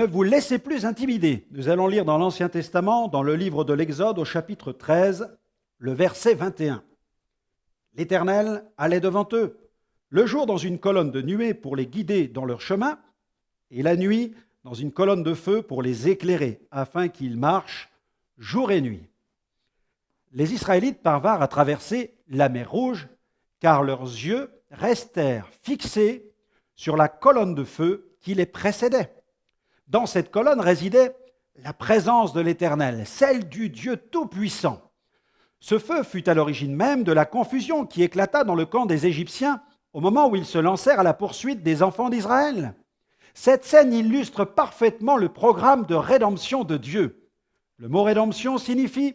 Ne vous laissez plus intimider. Nous allons lire dans l'Ancien Testament, dans le livre de l'Exode, au chapitre 13, le verset 21. L'Éternel allait devant eux, le jour dans une colonne de nuée pour les guider dans leur chemin, et la nuit dans une colonne de feu pour les éclairer, afin qu'ils marchent jour et nuit. Les Israélites parvinrent à traverser la mer Rouge, car leurs yeux restèrent fixés sur la colonne de feu qui les précédait. Dans cette colonne résidait la présence de l'Éternel, celle du Dieu Tout-Puissant. Ce feu fut à l'origine même de la confusion qui éclata dans le camp des Égyptiens au moment où ils se lancèrent à la poursuite des enfants d'Israël. Cette scène illustre parfaitement le programme de rédemption de Dieu. Le mot rédemption signifie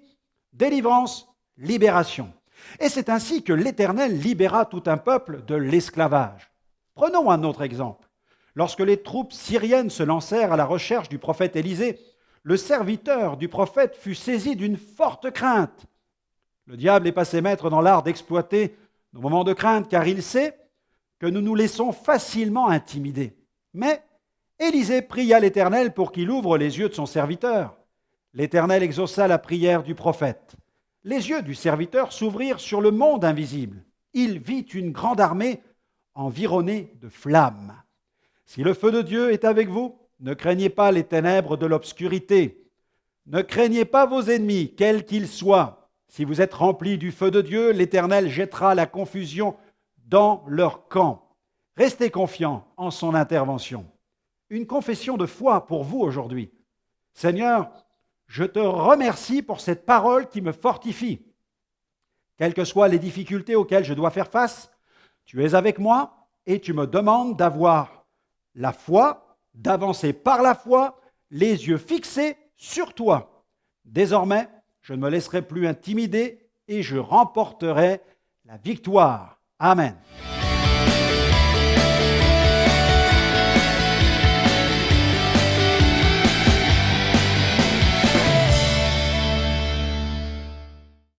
délivrance, libération. Et c'est ainsi que l'Éternel libéra tout un peuple de l'esclavage. Prenons un autre exemple. Lorsque les troupes syriennes se lancèrent à la recherche du prophète Élisée, le serviteur du prophète fut saisi d'une forte crainte. Le diable est passé maître dans l'art d'exploiter nos moments de crainte, car il sait que nous nous laissons facilement intimider. Mais Élisée pria l'Éternel pour qu'il ouvre les yeux de son serviteur. L'Éternel exauça la prière du prophète. Les yeux du serviteur s'ouvrirent sur le monde invisible. Il vit une grande armée environnée de flammes. Si le feu de Dieu est avec vous, ne craignez pas les ténèbres de l'obscurité. Ne craignez pas vos ennemis, quels qu'ils soient. Si vous êtes remplis du feu de Dieu, l'Éternel jettera la confusion dans leur camp. Restez confiants en son intervention. Une confession de foi pour vous aujourd'hui. Seigneur, je te remercie pour cette parole qui me fortifie. Quelles que soient les difficultés auxquelles je dois faire face, tu es avec moi et tu me demandes d'avoir la foi, d'avancer par la foi, les yeux fixés sur toi. Désormais, je ne me laisserai plus intimider et je remporterai la victoire. Amen.